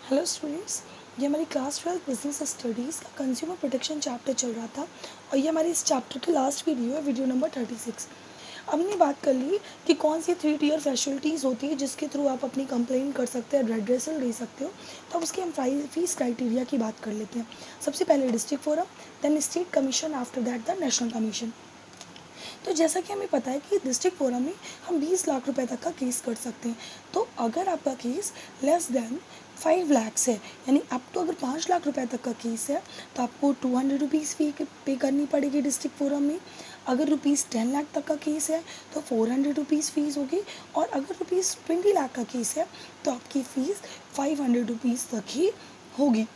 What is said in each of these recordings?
Hello students, ये हमारी class 12 business studies का कंज्यूमर प्रोटेक्शन चैप्टर चल रहा था और ये हमारी इस चैप्टर की लास्ट वीडियो है, वीडियो नंबर 36। हमने बात कर ली कि कौन सी 3 टियर फैसिलिटीज़ होती है जिसके थ्रू आप अपनी कंप्लेंट कर सकते हैं, रेड्रेसल ले सकते हो। तो अब उसके हम फीस क्राइटेरिया की बात कर लेते हैं। सबसे पहले district forum, then state commission, after that the national commission. तो जैसा कि हमें पता है कि डिस्ट्रिक्ट फोरम में हम 20 लाख रुपए तक का केस कर सकते हैं। तो अगर आपका केस लेस देन 5 लैक्स है, यानी अप टू अगर 5 लाख रुपए तक का केस है, तो आपको 200 रुपीज़ फ़ी पे करनी पड़ेगी डिस्ट्रिक्ट फोरम में। अगर रुपीज़ 10 लाख तक का केस है तो 400 रुपीज़ फ़ीस होगी, और अगर रुपीज़ 20 लाख का केस है तो आपकी फ़ीस 500 रुपीज़ तक ही होगी।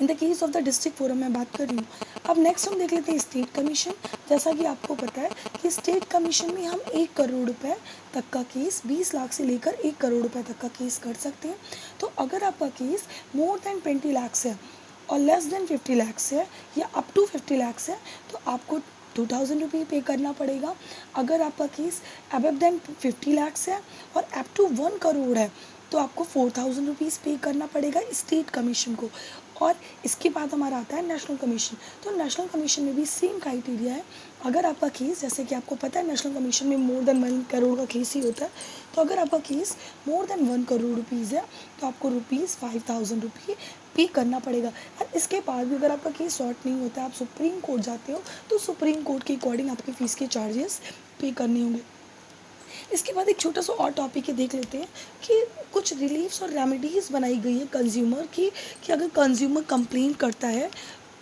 In the case of the district forum मैं बात कर रही हूँ। अब नेक्स्ट हम देख लेते हैं स्टेट कमीशन। जैसा कि आपको पता है कि स्टेट कमीशन में हम 1 करोड़ रुपए तक का केस, 20 लाख से लेकर 1 करोड़ रुपए तक का केस कर सकते हैं। तो अगर आपका केस मोर देन 20 लैक्स है और लेस देन 50 लैक्स है या अप टू 50 लैक्स है तो आपको 2000 रुपये पे करना पड़ेगा। अगर आपका केस अबव देन 50 लैक्स है और अप टू 1 करोड़ है तो आपको 4000 रुपीज़ पे करना पड़ेगा स्टेट कमीशन को। और इसके बाद हमारा आता है नेशनल कमीशन। तो नेशनल कमीशन में भी सेम क्राइटेरिया है। अगर आपका केस, जैसे कि आपको पता है नेशनल कमीशन में मोर देन 1 करोड़ का केस ही होता है, तो अगर आपका case more than 1 crore rupees है तो आपको रुपीज़ 5000 रुपये पे करना पड़ेगा। और इसके बाद भी अगर आपका केस सॉर्ट नहीं होता है, आप सुप्रीम कोर्ट जाते हो, तो सुप्रीम कोर्ट के अकॉर्डिंग आपकी फ़ीस के चार्जेस पे करने होंगे। इसके बाद एक छोटा सा और टॉपिक है, देख लेते हैं कि कुछ रिलीफ्स और रेमेडीज़ बनाई गई है कंज्यूमर की, कि अगर कंज्यूमर कंप्लेन करता है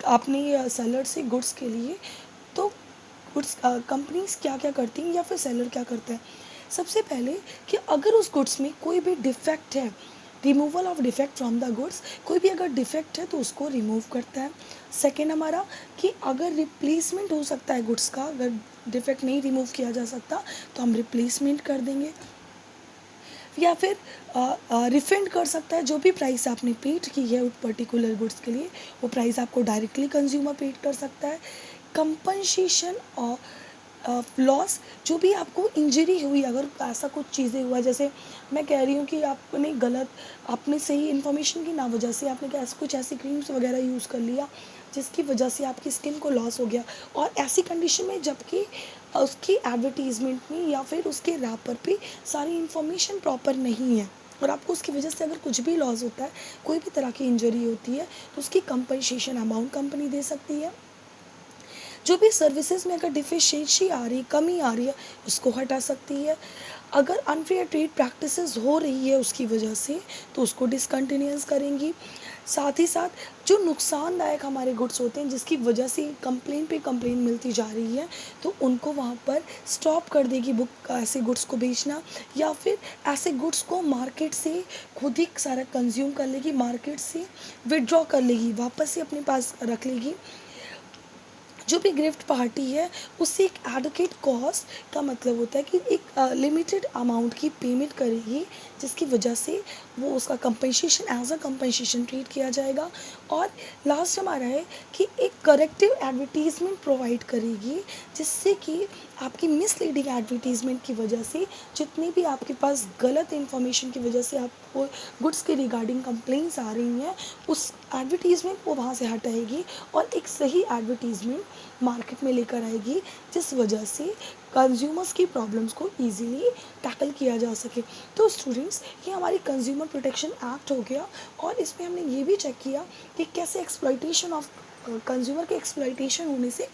अपने सेलर से गुड्स के लिए, तो गुड्स कंपनीज क्या क्या करती हैं या फिर सेलर क्या करता है। सबसे पहले कि अगर उस गुड्स में कोई भी डिफेक्ट है, removal of defect from the goods, कोई भी अगर डिफेक्ट है तो उसको रिमूव करता है। सेकेंड हमारा कि अगर रिप्लेसमेंट हो सकता है गुड्स का, अगर डिफेक्ट नहीं रिमूव किया जा सकता तो हम रिप्लेसमेंट कर देंगे। या फिर रिफंड कर सकता है, जो भी प्राइस आपने पेड की है उस पर्टिकुलर गुड्स के लिए, वो प्राइस आपको डायरेक्टली कंज्यूमर पेड कर सकता है। कंपनसेशन और लॉस, जो भी आपको इंजरी हुई, अगर ऐसा कुछ चीज़ें हुआ, जैसे मैं कह रही हूँ कि आपने गलत, आपने सही इन्फॉर्मेशन की ना वजह से आपने कुछ ऐसी क्रीम्स वगैरह यूज़ कर लिया जिसकी वजह से आपकी स्किन को लॉस हो गया, और ऐसी कंडीशन में जबकि उसकी एडवर्टीज़मेंट में या फिर उसके रैपर पे सारी इन्फॉर्मेशन प्रॉपर नहीं है, और आपको उसकी वजह से अगर कुछ भी लॉस होता है, कोई भी तरह की इंजरी होती है, तो उसकी कंपनसेशन अमाउंट कंपनी दे सकती है। जो भी सर्विसेज में अगर डिफिशिएंसी आ रही, कमी आ रही है, उसको हटा सकती है। अगर अनफेयर ट्रेड प्रैक्टिसेस हो रही है उसकी वजह से, तो उसको डिसकंटिन्यूस करेंगी। साथ ही साथ जो नुकसानदायक हमारे गुड्स होते हैं जिसकी वजह से कंप्लेन पे कंप्लेन मिलती जा रही है, तो उनको वहाँ पर स्टॉप कर देगी बुक ऐसे गुड्स को बेचना, या फिर ऐसे गुड्स को मार्केट से खुद ही सारा कंज्यूम कर लेगी, मार्केट से विड्रॉ कर लेगी, वापस से अपने पास रख लेगी। जो भी गिफ्ट पार्टी है उससे एक एडवोकेट कॉस्ट का मतलब होता है कि एक लिमिटेड अमाउंट की पेमेंट करेगी, जिसकी वजह से वो उसका compensation as a compensation treat किया जाएगा। और लास्ट हमारा है कि एक करेक्टिव एडवर्टीज़मेंट प्रोवाइड करेगी, जिससे कि आपकी मिसलीडिंग एडवर्टीज़मेंट की वजह से जितनी भी आपके पास गलत इन्फॉर्मेशन की वजह से आपको गुड्स के रिगार्डिंग कंप्लेंट्स आ रही हैं, उस एडवर्टीज़मेंट को वहाँ से हटाएगी और एक सही एडवर्टीज़मेंट मार्केट में लेकर आएगी, जिस वजह से कंज्यूमर्स की प्रॉब्लम्स को इजीली टैकल किया जा सके। तो स्टूडेंट्स, ये हमारी कंज्यूमर प्रोटेक्शन एक्ट हो गया, और इसमें हमने ये भी चेक किया कि कैसे एक्सप्लॉइटेशन ऑफ कंज्यूमर के एक्सप्लॉइटेशन होने से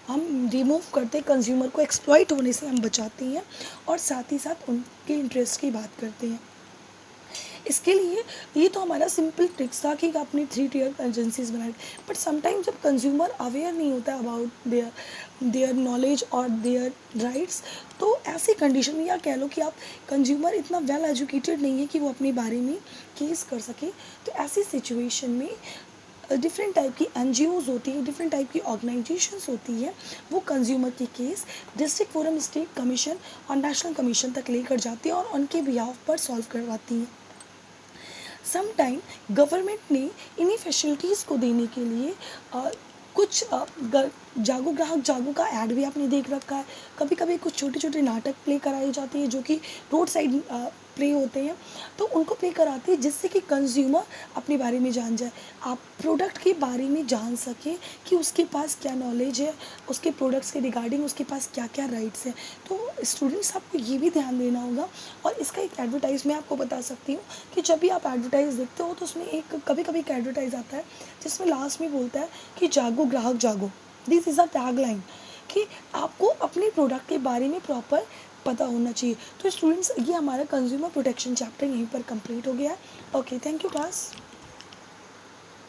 हम रिमूव करते हैं, कंज्यूमर को एक्सप्लॉइट होने से हम बचाते हैं, और साथ ही साथ उनके इंटरेस्ट की बात करते हैं। इसके लिए ये तो हमारा सिंपल ट्रिक्स था कि आपने 3 टियर एजेंसीज बनाई, बट समटाइम्स जब कंज्यूमर अवेयर नहीं होता अबाउट देयर नॉलेज और देयर राइट्स, तो ऐसी कंडीशन में, या कह लो कि आप कंज्यूमर इतना वेल एजुकेटेड नहीं है कि वो अपने बारे में केस कर सके, तो ऐसी सिचुएशन में डिफरेंट टाइप की NGOs होती हैं, डिफरेंट टाइप की ऑर्गेनाइजेशंस होती हैं, वो कंज्यूमर की case district forum, state commission और नेशनल कमीशन तक लेकर जाती हैं और उनके बिहाफ पर सॉल्व करवाती हैं। सम टाइम गवर्नमेंट ने इन्हीं फैसिलिटीज़ को देने के लिए कुछ जागो ग्राहक जागो का ऐड भी आपने देख रखा है। कभी कभी कुछ छोटे छोटे नाटक प्ले कराए जाते हैं जो कि रोड साइड प्ले होते हैं, तो उनको प्ले कराते हैं जिससे कि कंज्यूमर अपने बारे में जान जाए, आप प्रोडक्ट के बारे में जान सके कि उसके पास क्या नॉलेज है, उसके प्रोडक्ट्स के रिगार्डिंग उसके पास क्या क्या राइट्स हैं। तो स्टूडेंट्स आपको ये भी ध्यान देना होगा। और इसका एक एडवर्टाइज़ मैं आपको बता सकती हूँ कि जब भी आप एडवर्टाइज़ देखते हो तो उसमें एक कभी कभी एक एडवर्टाइज़ आता है जिसमें लास्ट में बोलता है कि जागो ग्राहक जागो। दिस इज़ अ टैगलाइन कि आपको अपने प्रोडक्ट के बारे में प्रॉपर पता होना चाहिए। तो स्टूडेंट्स, ये हमारा कंज्यूमर प्रोटेक्शन चैप्टर यहीं पर कंप्लीट हो गया है। Okay, thank you class.